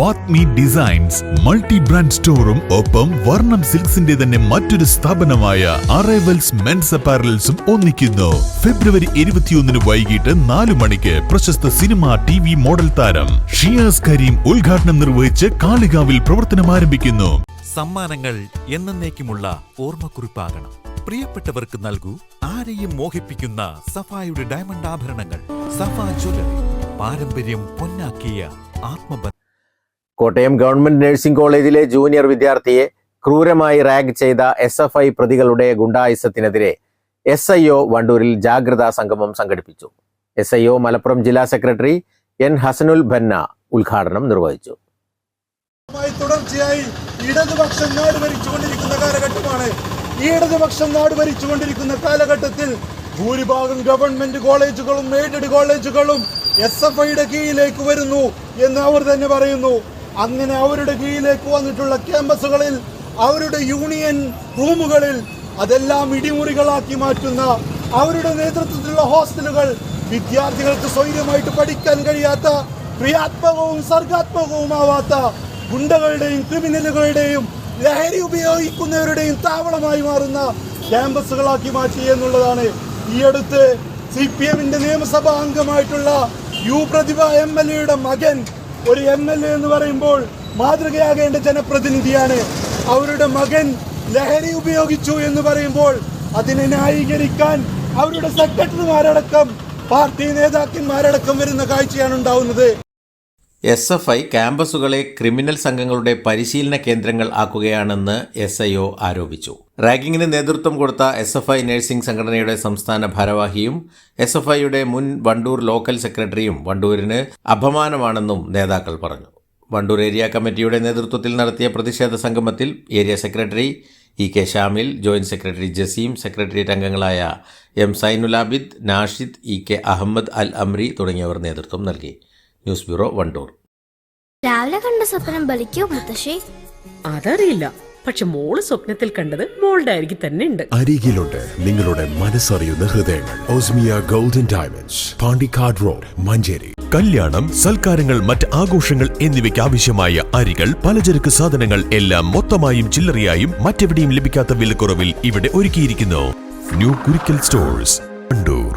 വാത്മി designs multi brand സ്റ്റോറും ഒപ്പം വർണ്ണം സിൽക്സിന്റെ തന്നെ മറ്റൊരു സ്ഥാപനമായ അറൈവൽസ് മെൻസ് അപ്പാരൽസും ഒന്നിക്കുന്നു. ഫെബ്രുവരി 21 വൈകിട്ട് 4 മണിക്ക് പ്രശസ്ത സിനിമ TV മോഡൽ താരം ഷിയാസ് കരീം ഉദ്ഘാടനം നിർവഹിച്ച് കാളികാവിൽ പ്രവർത്തനം ആരംഭിക്കുന്നു. സമ്മാനങ്ങൾ എന്നേക്കുമുള്ള ഓർമ്മക്കുറിപ്പാകണം. പ്രിയപ്പെട്ടവർക്ക് നൽകൂ ആരെയും മോഹിപ്പിക്കുന്ന സഫായുടെ ഡയമണ്ട് ആഭരണങ്ങൾ. സഫ ജ്വല്ലറി, പാരമ്പര്യം പൊന്നാക്കിയ ആത്മബന്ധം. കോട്ടയം ഗവൺമെന്റ് നഴ്സിംഗ് കോളേജിലെ ജൂനിയർ വിദ്യാർത്ഥിയെ ക്രൂരമായി റാഗ് ചെയ്ത SFI പ്രതികളുടെ ഗുണ്ടായിസത്തിനെതിരെ SIO വണ്ടൂരിൽ ജാഗ്രതാ സംഗമം സംഘടിപ്പിച്ചു. SIO മലപ്പുറം ജില്ലാ സെക്രട്ടറി N ഹസനുൽ ബന്ന ഉദ്ഘാടനം നിർവഹിച്ചു. തുടർച്ചയായി ഇടതുപക്ഷം നാട് ഭരിച്ചുകൊണ്ടിരിക്കുന്ന കാലഘട്ടമാണ്. ഈ ഇടതുപക്ഷം നാട് ഭരിച്ചുകൊണ്ടിരിക്കുന്ന കാലഘട്ടത്തിൽ ഭൂരിഭാഗം ഗവൺമെന്റ് കോളേജുകളും എയ്ഡഡ് കോളേജുകളും SFIയുടെ കീഴിലേക്ക് വരുന്നു എന്ന് അവർ തന്നെ പറയുന്നു. അങ്ങനെ അവരുടെ കീഴിലേക്ക് വന്നിട്ടുള്ള ക്യാമ്പസുകളിൽ, അവരുടെ യൂണിയൻ റൂമുകളിൽ അതെല്ലാം ഇടിമുറികളാക്കി മാറ്റുന്ന, അവരുടെ നേതൃത്വത്തിലുള്ള ഹോസ്റ്റലുകൾ വിദ്യാർത്ഥികൾക്ക് സ്വൈര്യമായിട്ട് പഠിക്കാൻ കഴിയാത്ത, ക്രിയാത്മകവും സർഗാത്മകവുമാവാത്ത ഗുണ്ടകളുടെയും ക്രിമിനലുകളുടെയും ലഹരി ഉപയോഗിക്കുന്നവരുടെയും താവളമായി മാറുന്ന ക്യാമ്പസുകളാക്കി മാറ്റി എന്നുള്ളതാണ്. ഈ അടുത്ത് CPMന്റെ നിയമസഭാ അംഗമായിട്ടുള്ള പ്രതിഭ MLAയുടെ മകൻ, ഒരു MLA എന്ന് പറയുമ്പോൾ മാതൃകയാകേണ്ട ജനപ്രതിനിധിയാണ്. അവരുടെ മകൻ ലഹരി ഉപയോഗിച്ചു എന്ന് പറയുമ്പോൾ അതിനെ ന്യായീകരിക്കാൻ അവരുടെ സെക്രട്ടറിമാരടക്കം പാർട്ടി നേതാക്കന്മാരടക്കം വരുന്ന കാഴ്ചയാണ് ഉണ്ടാവുന്നത്. SFI ക്യാമ്പസുകളെ ക്രിമിനൽ സംഘങ്ങളുടെ പരിശീലന കേന്ദ്രങ്ങൾ ആക്കുകയാണെന്ന് SIO ആരോപിച്ചു. റാഗിങ്ങിന് നേതൃത്വം കൊടുത്ത SFI നഴ്സിംഗ് സംഘടനയുടെ സംസ്ഥാന ഭാരവാഹിയും SFIയുടെ മുൻ വണ്ടൂർ ലോക്കൽ സെക്രട്ടറിയും വണ്ടൂരിന് അപമാനമാണെന്നും നേതാക്കൾ പറഞ്ഞു. വണ്ടൂർ ഏരിയ കമ്മിറ്റിയുടെ നേതൃത്വത്തിൽ നടത്തിയ പ്രതിഷേധ സംഗമത്തിൽ area secretary EK Shamil, joint secretary Jaseem, secretariat അംഗങ്ങളായ M സൈനുലാബിദ്, നാഷിദ്, EK അഹമ്മദ് അൽ അമ്രി തുടങ്ങിയവർ നേതൃത്വം നൽകി. News bureau, Wandoor. രാവിലെ കണ്ട സ്വപ്നം ബലിക്കോ മുത്തശ്ശി? അതറിയില്ല, പക്ഷെ മോള് സ്വപ്നത്തിൽ കണ്ടത് മോളുടെ അരികിൽ തന്നെ ഉണ്ട്. അരികിലുണ്ട് നിങ്ങളുടെ മനസ്സറിയുന്ന ഹൃദയങ്ങൾ. Osmia golden diamonds, Pandikkad road, Manjeri. കല്യാണം, സൽക്കാരങ്ങൾ, മറ്റ് ആഘോഷങ്ങൾ എന്നിവയ്ക്ക് ആവശ്യമായ അരികൾ, പലചരക്ക് സാധനങ്ങൾ എല്ലാം മൊത്തമായും ചില്ലറയായും മറ്റെവിടെയും ലഭിക്കാത്ത വിലക്കുറവിൽ ഇവിടെ ഒരുക്കിയിരിക്കുന്നു. New Kurikkal stores, Wandoor.